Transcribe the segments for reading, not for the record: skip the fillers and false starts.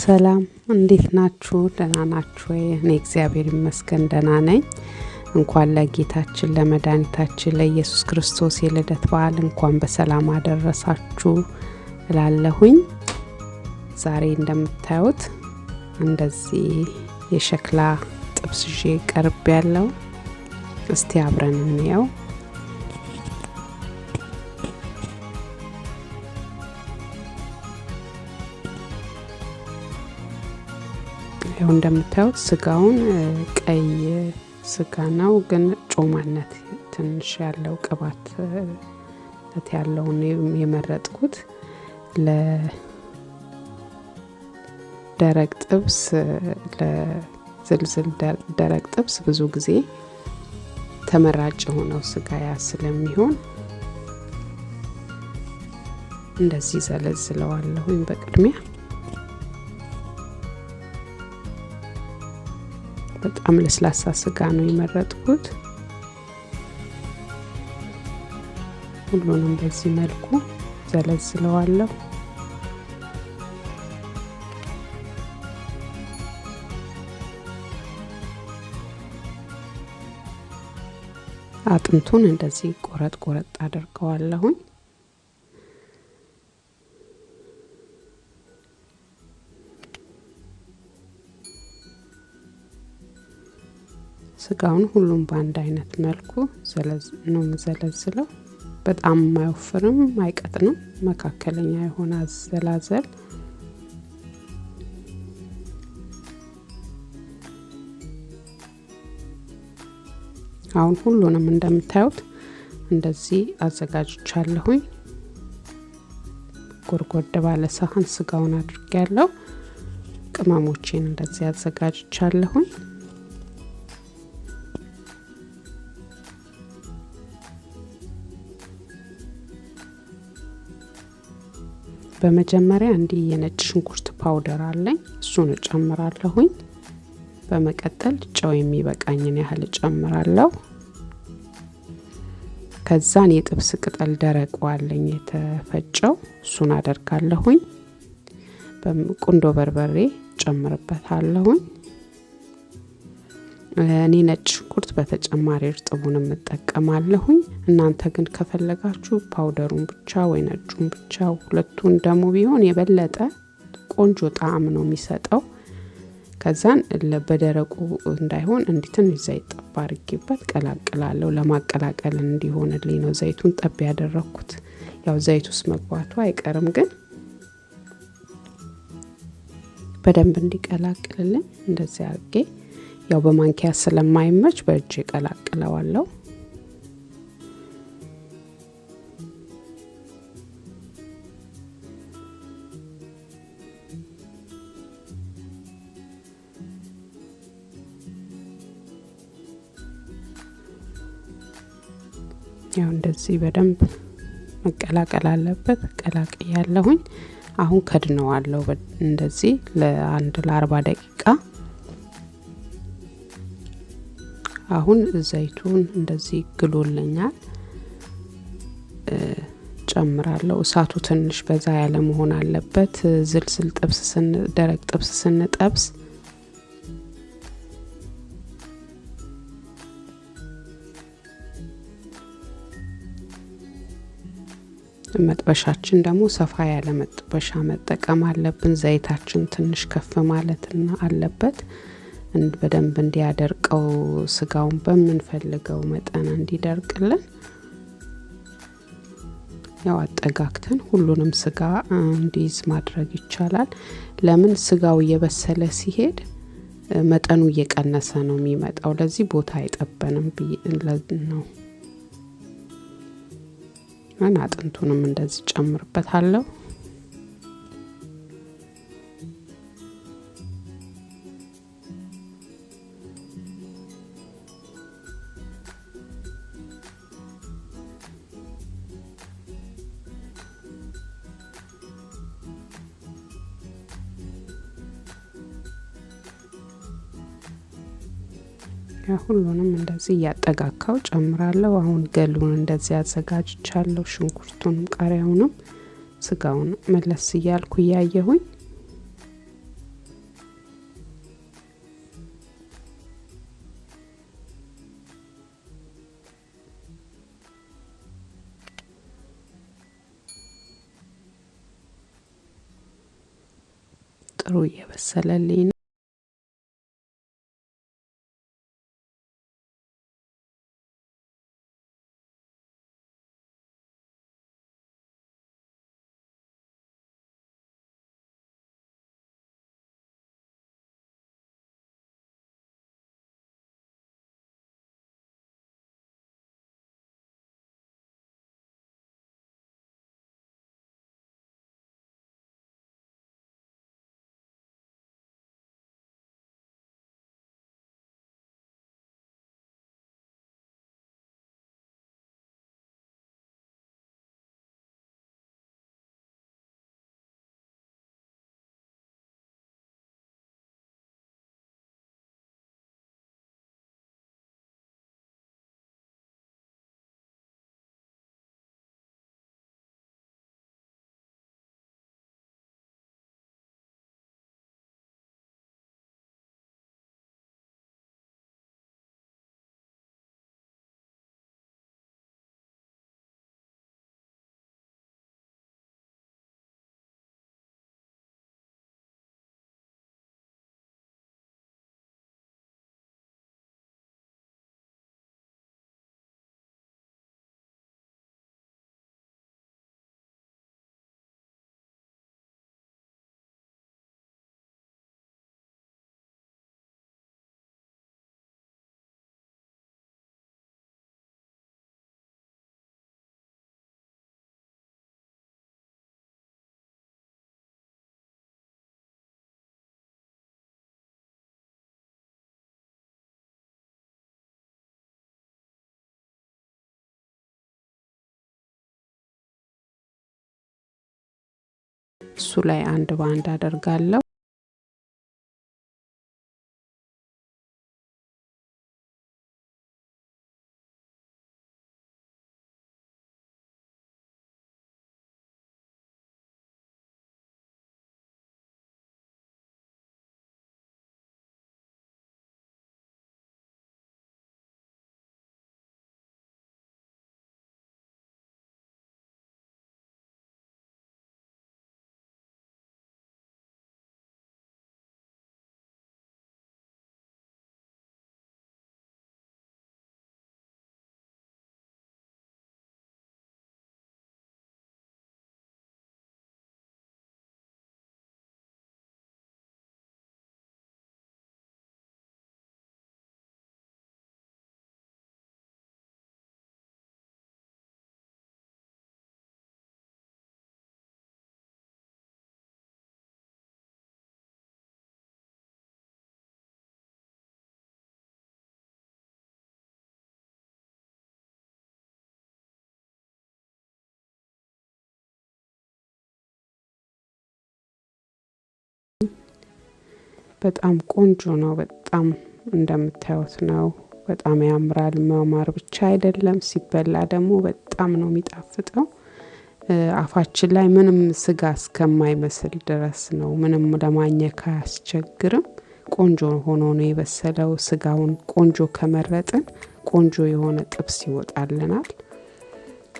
ሰላም እንዴት ናችሁ? ደህና ናችሁ ወይ? እኔ እግዚአብሔር ይመስገን ደህና ነኝ። እንኳን ለጌታችን ለመድኃኒታችን ለኢየሱስ ክርስቶስ የልደት በዓል እንኳን በሰላም አደረሳችሁ እላለሁኝ። ዛሬ እንደምታዩት እንደዚህ የሸክላ ጥብስ ይዤ ቀርቤያለሁ። እስቲ አብረን እንየው። ይሄው እንደምታዩት ስጋውን ቀይ ስጋ ነው፣ ግን ጮማነት ትንሽ ያለው ቅባት ያለው ነው የመረጥኩት። ለደረቅ ጥብስ ለዝልዝል ደረቅ ጥብስ ብዙ ጊዜ ተመራጭ ሆነው ስጋ ስለሚሆን እንደዚህ ዘለዝለዋለሁኝ። በቅድሚያ በጣም ለስላሳ ስጋ ነው የመረጥኩት። ሁሉንም በዚህ መልኩ ዘለዝለዋለሁ። አጥንቱን እንደዚህ ቆረጥ አድርገዋለሁኝ። ስጋውን ሁሉም በአንድ አይነት መልኩ ነው መዘለዝለው። በጣም ማይወፍርም ማይቀጥንም መካከለኛ የሆነ አዘላዘል። አሁን ሁሉንም እንደምታዩት እንደዚህ አዘጋጅቻለሁኝ። ጎርጎድ ባለ ሳህን ስጋውን አድርጌያለሁ። ቅመሞቼን እንደዚህ አዘጋጅቻለሁኝ። በመጀመሪያ እንዲህ የነጭ ሽንኩርት ፓውደር አለኝ፣ እሱን እጨምራለሁኝ። በመቀጠል ጨው የሚበቃኝን ያህል እጨምራለሁ። ከዛን የጥብስ ቅጠል ደረቁ አለኝ የተፈጨው፣ እሱን አደርጋለሁኝ። በቁንዶ በርበሬ ጨምርበታለሁኝ። እኔ ነጭ ሽንኩርት በተጨማሪ እርጥቡንም እጠቀማለሁኝ። እናንተ ግን ከፈለጋችሁ ፓውደሩን ብቻ ወይ ነጩን ብቻ፣ ሁለቱን ደግሞ ቢሆን የበለጠ ቆንጆ ጣዕም ነው የሚሰጠው። ከዛን በደረቁ እንዳይሆን ትንሽ ዘይት ጠብ አድርጌበት ቀላቅላለሁ። ለማቀላቀል እንዲሆንልኝ ነው ዘይቱን ጠብ ያደረኩት። ያው ዘይት ውስጥ መግባቱ አይቀርም፣ ግን በደንብ እንዲቀላቅልልኝ እንደዚህ አድርጌ ያው በማንኪያ ስለማይመች በእጄ ቀላቅለዋለሁ። ያው እንደዚህ በደንብ መቀላቀል አለበት። ቀላቅያለሁኝ። አሁን ከድነዋለሁ እንደዚህ ለ40 ደቂቃ። አሁን ዘይቱን እንደዚህ ግሎልኛል። ጨምራለሁ። እሳቱ ትንሽ በዛ ያለ መሆን አለበት። ዝልዝል ጥብስ ደረቅ ጥብስ ስንጠብስ መጥበሻችን ደግሞ ሰፋ ያለ መጥበሻ መጠቀም አለብን። ዘይታችን ትንሽ ከፍ ማለትና አለበት በደንብ እንዲያደርቀው ስጋውን በመንፈልገው መጠን እንዲደርቅልን። ያው አጠጋግተን ሁሉንም ስጋ እንዲይዝ ማድረግ ይቻላል። ለምን ስጋው እየበሰለ ሲሄድ መጠኑ እየቀነሰ ነው የሚመጣው። ለዚህ ቦታ አይጠበንም ነው። አጥንቱንም እንደዚህ ጨምርበታለሁ። ሁሉንም እንደዚህ ያጠጋካው ጨምራለሁ። አሁን ገሉን እንደዚህ አዘጋጅቻለሁ። ሽንኩርቱንም ቃሪያውንም ስጋውን መለስ እያልኩ ያየሁኝ ጥሩ እየበሰለልኝ ነው። እሱ ላይ አንድ ባንድ አደርጋለሁ። በጣም ቆንጆ ነው። በጣም እንደምታዩት ነው። በጣም ያምራል። ማማር ብቻ አይደለም ሲበላ ደግሞ በጣም ነው የሚጣፍጠው። አፋችን ላይ ምንም ስጋ እስከማይመስል ድረስ ነው። ምንም ለማኘክ አያስቸግርም። ቆንጆ ሆኖ ነው የበሰለው። ስጋውን ቆንጆ ከመረጥን ቆንጆ የሆነ ጥብስ ይወጣልናል።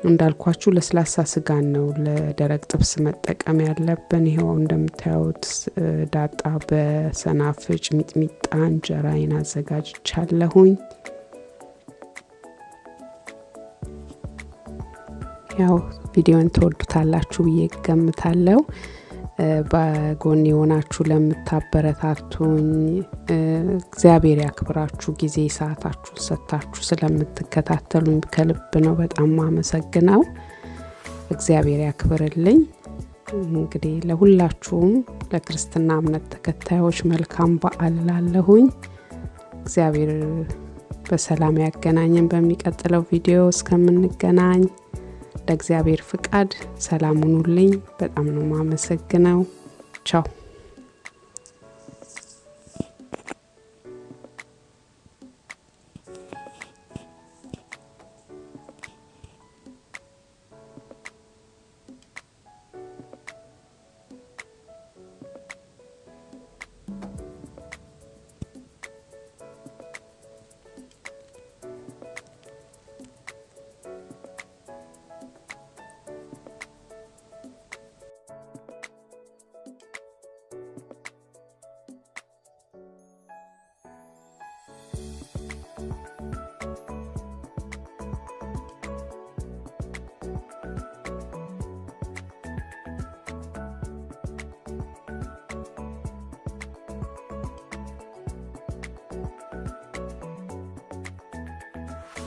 እንዳልኳችሁ ለስላሳ ስጋን ነው ለደረቅ ጥብስ መጠቀም ያለብን። ይሄው እንደምታዩት ዳጣ በሰናፍጭ ሚጥሚጣ እንጀራዬን አዘጋጅቻለሁኝ። ያው ቪዲዮን ተወዱታላችሁ ብዬ ገምታለሁ። በጎን የሆናችሁ ለምታበረታቱኝ እግዚአብሔር ያክብራችሁ። ጊዜ ሰዓታችሁ ሰጣችሁ ስለምትከታተሉኝ ከልብ ነው በጣም አመሰግናለሁ። እግዚአብሔር ያክብርልኝ። እንግዲህ ለሁላችሁም ለክርስትና እምነት ተከታዮች መልካም በዓል ላለሁኝ። እግዚአብሔር በሰላም ያገናኘን። በሚቀጥለው ቪዲዮ እስከምንገናኝ ለእግዚአብሔር ፍቃድ ሰላም ሁኑልኝ። በጣም ነው ማመሰግነው። ቻው።